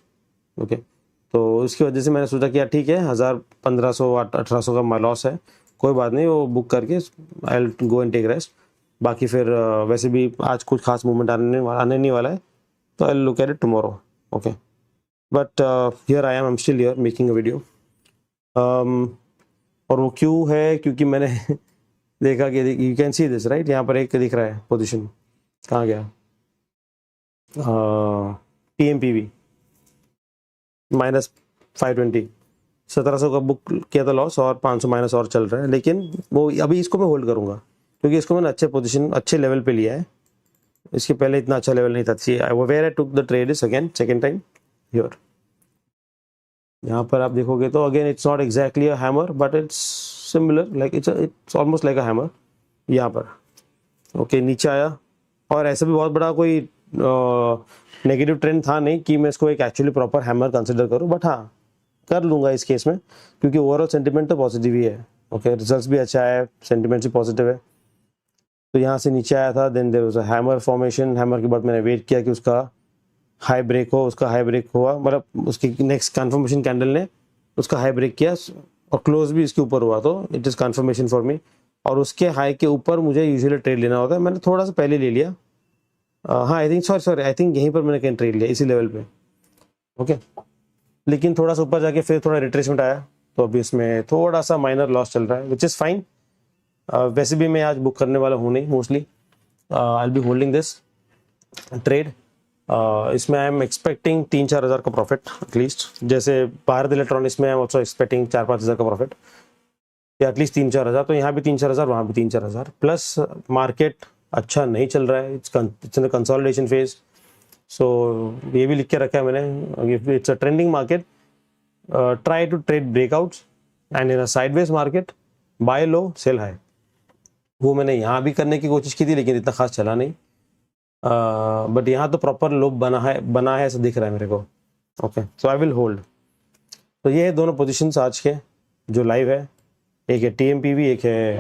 Okay, तो उसकी वजह से मैंने सोचा कि यार ठीक है, 1000 1500 1800 का लॉस है, कोई बात नहीं, वो बुक करके I will go and take rest. बाकी फिर वैसे भी आज कुछ खास मूवमेंट आने नहीं वाला है, तो I look at it tomorrow. Okay, but here I am still here making a video. और वो क्यों है, क्योंकि मैंने देखा कि you can see this right, यहाँ पर एक दिख रहा है पोजीशन, कहाँ गया, TMPV -520, 1700 का बुक किया था लॉस और 500 माइनस और चल रहा है, लेकिन वो अभी इसको मैं होल्ड करूंगा क्योंकि इसको मैंने अच्छे पोजीशन अच्छे लेवल पे लिया है, इसके पहले इतना अच्छा लेवल नहीं था। Where I took the trade is again second time here. यहाँ पर आप देखोगे तो again it's not exactly a hammer but it's similar, like it's almost like a hammer यहाँ पर। ओके, नीचे आया और ऐसा भी बहुत बड़ा कोई नेगेटिव ट्रेंड था नहीं कि मैं इसको एक एक्चुअली प्रॉपर हैमर कंसिडर करूं, बट हाँ कर लूँगा इस केस में क्योंकि ओवरऑल सेंटिमेंट तो पॉजिटिव ही है। ओके, रिजल्ट्स भी अच्छा है, सेंटिमेंट भी पॉजिटिव है। तो यहाँ से नीचे आया था, then there was a hammer formation, hammer के बाद मैंने वेट किया कि उसका हाई ब्रेक हो, उसका हाई ब्रेक हुआ, मतलब उसकी नेक्स्ट कन्फर्मेशन कैंडल ने उसका हाई ब्रेक किया और क्लोज भी इसके ऊपर हुआ, तो it is confirmation for me. और उसके हाई के ऊपर मुझे यूजुअली ट्रेड लेना होता है, मैंने थोड़ा सा पहले ले लिया। हाँ, I think sorry I think यहीं पर मैंने कहीं ट्रेड लिया इसी लेवल पे। ओके, लेकिन थोड़ा सा ऊपर जाके फिर थोड़ा रिट्रेसमेंट आया, तो अभी इसमें थोड़ा सा माइनर लॉस चल रहा है विच इज़ फाइन। वैसे भी मैं आज बुक करने वाला हूँ नहीं, mostly I will be holding this trade. इसमें आई एम एक्सपेक्टिंग 3-4 हज़ार का प्रॉफिट एटलीस्ट, जैसे भारत इलेक्ट्रॉनिक्स में आई एम ऑल्सो एक्सपेक्टिंग 4-5 हज़ार का प्रॉफिट, या एटलीस्ट 3-4 हज़ार। तो यहाँ भी 3-4 हज़ार, वहाँ भी 3-4 हज़ार, प्लस मार्केट अच्छा नहीं चल रहा है, it's in consolidation phase. So ये भी लिख के रखा है मैंने, it's a trending market, try to trade breakouts and in a sideways market buy low sell high. वो मैंने यहाँ भी करने की कोशिश की थी लेकिन इतना खास चला नहीं, बट यहाँ तो प्रॉपर लो बना है ऐसा दिख रहा है मेरे को। Okay, so I will hold. तो ये है दोनों पोजीशंस आज के जो लाइव है, एक है TMPV, एक है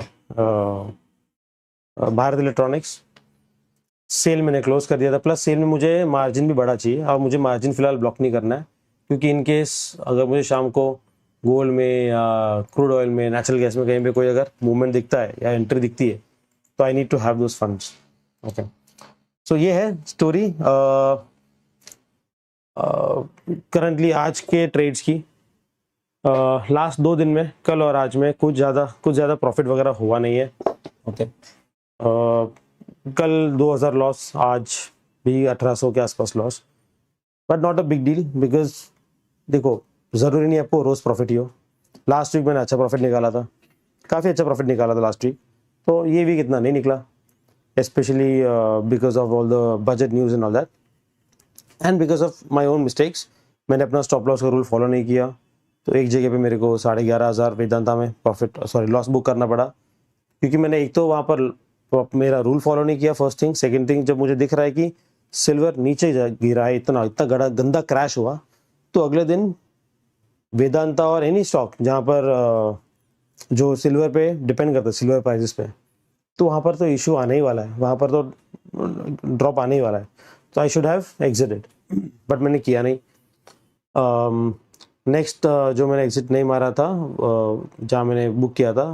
भारत इलेक्ट्रॉनिक्स। सेल मैंने क्लोज कर दिया था, प्लस सेल में मुझे मार्जिन भी बढ़ा चाहिए और मुझे मार्जिन फिलहाल ब्लॉक नहीं करना है क्योंकि इन केस अगर मुझे शाम को गोल्ड में या क्रूड ऑयल में नेचुरल गैस में कहीं पे कोई अगर मूवमेंट दिखता है या एंट्री दिखती है तो I need to have those funds. Okay, so ये है स्टोरी करंटली आज के ट्रेड्स की। लास्ट 2 दिन में, कल और आज में कुछ ज़्यादा प्रॉफिट वगैरह हुआ नहीं है। ओके, कल 2000 लॉस, आज भी 1800 के आसपास loss, but not a big deal because देखो ज़रूरी नहीं आपको रोज़ प्रॉफिट ही हो। लास्ट वीक मैंने अच्छा प्रॉफिट निकाला था, काफ़ी अच्छा प्रॉफिट निकाला था लास्ट वीक, तो ये वीक इतना नहीं निकला, specially because of all the budget news and all that, and because of my own mistakes. मैंने अपना स्टॉप लॉस का रूल फॉलो नहीं किया, तो एक जगह पे मेरे को 11,500 वेदांता में लॉस बुक करना पड़ा, क्योंकि मैंने एक तो वहाँ पर मेरा रूल फॉलो नहीं किया, फर्स्ट थिंग। सेकंड थिंग, जब मुझे दिख रहा है कि सिल्वर नीचे गिरा है, इतना गंदा क्रैश हुआ, तो अगले दिन वेदांता और एनी स्टॉक जहाँ पर जो सिल्वर पे डिपेंड करता है, सिल्वर प्राइसेस पे, तो वहाँ पर तो इशू आने ही वाला है, वहाँ पर तो ड्रॉप आने ही वाला है, तो I should have exerted, but मैंने किया नहीं। नेक्स्ट जो मैंने एग्जिट नहीं मारा था, जहाँ मैंने बुक किया था,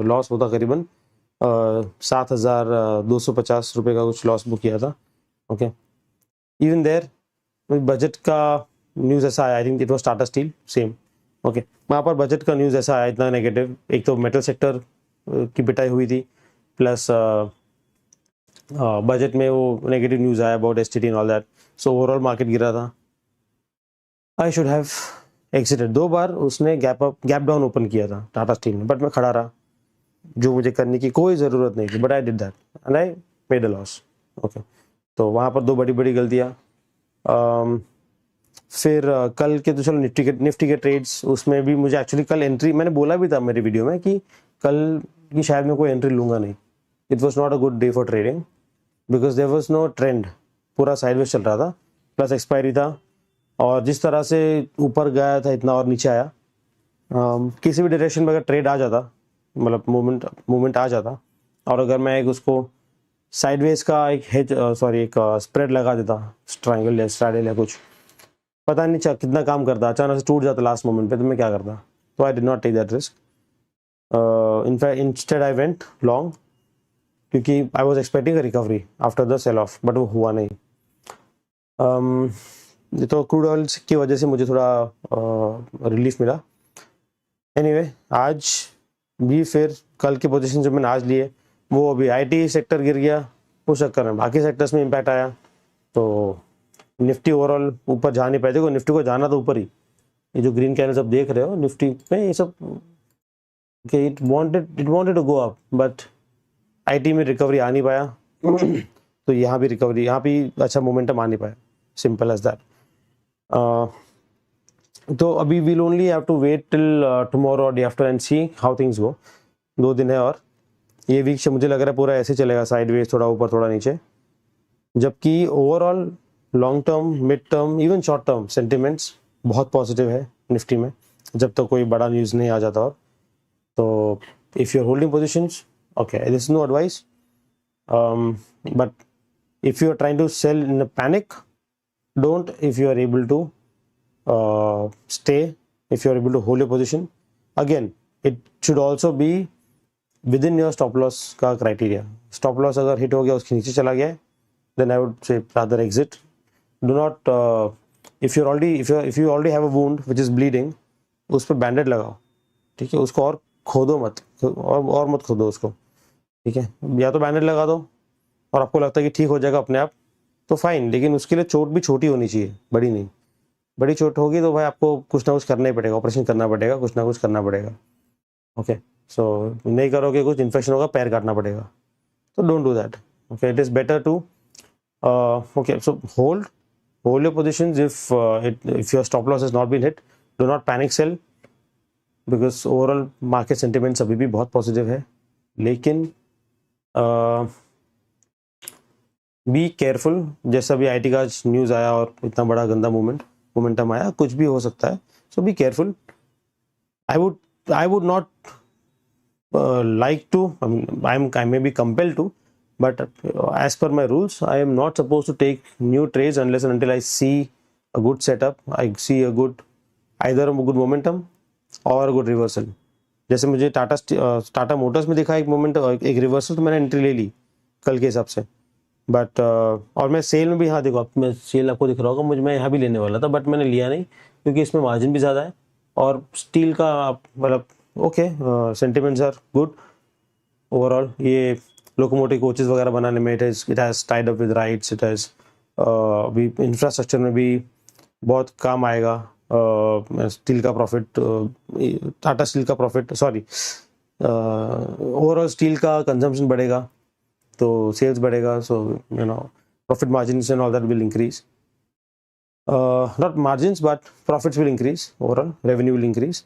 लॉस होता करीबन 7,250 रुपये का कुछ लॉस बुक किया था। ओके, इवन देयर बजट का न्यूज़ ऐसा आया, I think it was Tata steel, same. Okay, वहाँ पर बजट का न्यूज़ ऐसा आया इतना नेगेटिव, एक तो मेटल सेक्टर की पिटाई हुई थी, प्लस बजट में वो नेगेटिव न्यूज़ आया about STT and all that, so overall market गिरा था। I should have exerted. 2 बार उसने गैप डाउन ओपन किया था टाटा स्टील में, बट मैं खड़ा रहा, जो मुझे करने की कोई ज़रूरत नहीं थी, but I did that and I made a loss. Okay, तो वहाँ पर 2 बड़ी गलतियाँ। फिर कल के तो चलो निफ्टी के ट्रेड्स, उसमें भी मुझे एक्चुअली कल एंट्री, मैंने बोला भी था मेरी वीडियो में कि कल की शायद मैं कोई एंट्री लूँगा नहीं। It was not a good day for trading because there was no trend, पूरा साइडवेज चल रहा था, प्लस एक्सपायरी था, और जिस तरह से ऊपर गया था इतना और नीचे आया, किसी भी डायरेक्शन में अगर ट्रेड आ जाता, मतलब मूवमेंट आ जाता, और अगर मैं एक उसको साइडवेज का एक एक स्प्रेड लगा देता, ट्रायंगल या स्ट्रैडल या कुछ, पता नहीं कितना काम करता, अचानक से टूट जाता लास्ट मोमेंट पे, तो मैं क्या करता। तो I did not take that risk, instead I went long, क्योंकि I was expecting a recovery after the sell off, but वो हुआ नहीं। तो क्रूड ऑयल की वजह से मुझे थोड़ा रिलीफ मिला। एनीवे, आज भी फिर कल की पोजीशन जो मैंने आज लिए, वो अभी आईटी सेक्टर गिर गया, उस चक्कर में बाकी सेक्टर्स में इम्पैक्ट आया, तो निफ्टी ओवरऑल ऊपर जा नहीं पाए। देखो निफ्टी को जाना तो ऊपर ही, ये जो ग्रीन कैंडल्स आप देख रहे हो निफ्टी में, ये सब it wanted to go up, but IT में रिकवरी आ नहीं पाया, तो यहाँ भी अच्छा मोमेंटम आ नहीं पाया, सिंपल एज दैट। तो अभी we'll only have to wait till tomorrow और day after and see how things go. 2 दिन है और ये वीक से मुझे लग रहा है पूरा ऐसे चलेगा, साइडवेज, थोड़ा ऊपर थोड़ा नीचे, जबकि overall long term, mid term, even short term sentiments बहुत पॉजिटिव है निफ्टी में, जब तक कोई बड़ा न्यूज़ नहीं आ जाता। और तो if you are holding positions, okay, this is no advice, but if you are trying to sell in a panic, don't, if you are able to stay, if you are able to hold your position, again it should also be within your stop loss का criteria. Stop loss अगर hit हो गया, उसके नीचे चला गया, then I would say rather exit. Do not if you already have a wound which is bleeding, उस पर बैंडेड लगाओ, ठीक है, उसको और खोदो मत, और मत खोदो उसको, ठीक है, या तो बैंडेड लगा दो और आपको लगता है कि ठीक हो जाएगा अपने आप, तो फाइन, लेकिन उसके लिए चोट भी छोटी होनी चाहिए, बड़ी नहीं। बड़ी चोट होगी तो भाई आपको कुछ ना कुछ करना ही पड़ेगा, ऑपरेशन करना पड़ेगा, कुछ ना कुछ करना पड़ेगा। ओके, सो नहीं करोगे कुछ, इन्फेक्शन होगा, पैर काटना पड़ेगा, तो don't do that. Okay, it is better to okay, so hold your positions if your stop loss has not been hit, do not panic sell, because overall market sentiments अभी भी बहुत पॉजिटिव है, लेकिन बी केयरफुल। जैसा भी IT का news आया और इतना बड़ा गंदा मोमेंटम आया, कुछ भी हो सकता है, so be careful. I would not like to, I may be compelled to, but as per my rules, I am not supposed to take new trades unless and until I see a good setup, I see a good, either a good momentum or a good reversal. जैसे मुझे Tata Motors में दिखा एक moment, एक reversal, तो मैंने entry ले ली कल के हिसाब से, बट और मैं सेल में भी, हाँ देखो, अब मैं सेल आपको दिख रहा होगा, मैं यहाँ भी लेने वाला था बट मैंने लिया नहीं क्योंकि इसमें मार्जिन भी ज़्यादा है और स्टील का मतलब okay, sentiments are good overall. ये लोकोमोटिव कोचेस वगैरह बनाने में it has tied up with RITES, it has अभी इंफ्रास्ट्रक्चर में भी बहुत काम आएगा। स्टील का प्रॉफिट, टाटा स्टील का प्रॉफिट, सॉरी, ओवरऑल स्टील का कंजम्पशन बढ़ेगा तो सेल्स बढ़ेगा, so you know profit margins and all that will increase, not margins but profits will increase, overall revenue will increase.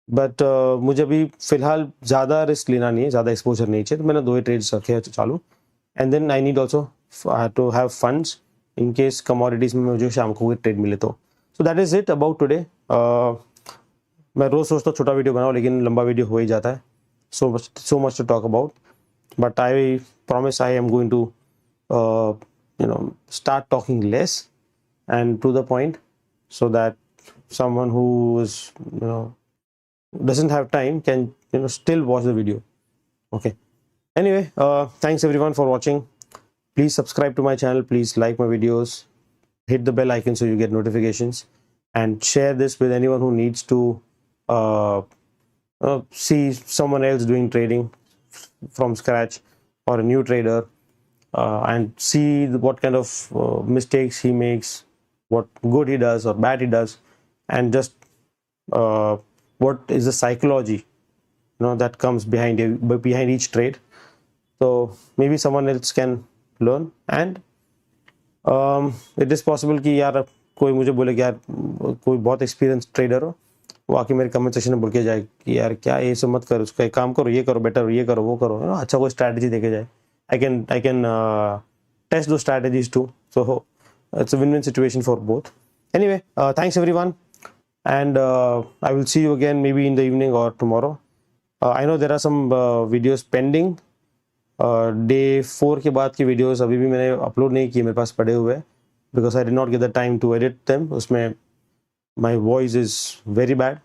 But मुझे अभी फिलहाल ज़्यादा रिस्क लेना नहीं है, ज़्यादा एक्सपोजर नहीं चाहिए, तो मैंने 2 ही ट्रेड्स रखे हैं चालू। And then I need also to have funds in case commodities में मुझे शाम को कोई ट्रेड मिले तो। So that is it about today. मैं रोज़ सोचता हूँ छोटा वीडियो बनाऊँ लेकिन लंबा वीडियो हो ही जाता है, so much to talk about, but I promise I am going to start talking less and to the point, so that someone who is doesn't have time can still watch the video. Okay, anyway, thanks everyone for watching. Please subscribe to my channel, please like my videos, hit the bell icon so you get notifications, and share this with anyone who needs to see someone else doing trading from scratch, or a new trader, and see what kind of mistakes he makes, what good he does or bad he does, and just what is the psychology that comes behind each trade. So maybe someone else can learn, and it is possible कि यार कोई मुझे बोले कि यार कोई बहुत experience trader हो, वो आके मेरे कमेंट सेक्शन में बोल के जाए कि यार क्या ये सब मत करो, उसका एक काम करो, ये करो बेटर, ये करो वो करो, अच्छा कोई स्ट्रैटेजी देके जाए, आई कैन टेस्ट दो strategies too, so it's a win win situation for both. Anyway, thanks everyone, and I will see you again maybe in the evening or tomorrow. I know there are some videos pending. Day 4 के बाद की videos अभी भी मैंने upload नहीं किए, मेरे पास पड़े हुए, because I did not get the time to edit them. उसमें my voice is very bad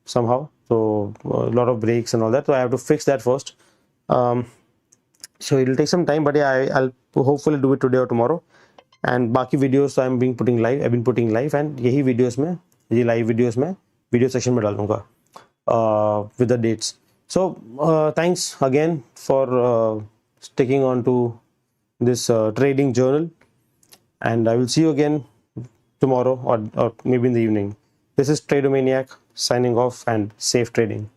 somehow, so a lot of breaks and all that, so I have to fix that first. So it will take some time, but yeah, I'll hopefully do it today or tomorrow. And बाकी videos I've been putting live, and यही videos में, ये live videos में video section में डाल दूँगा with the dates. So thanks again for sticking on to this trading journal, and I will see you again tomorrow or maybe in the evening. This is Tradomaniac signing off, and safe trading.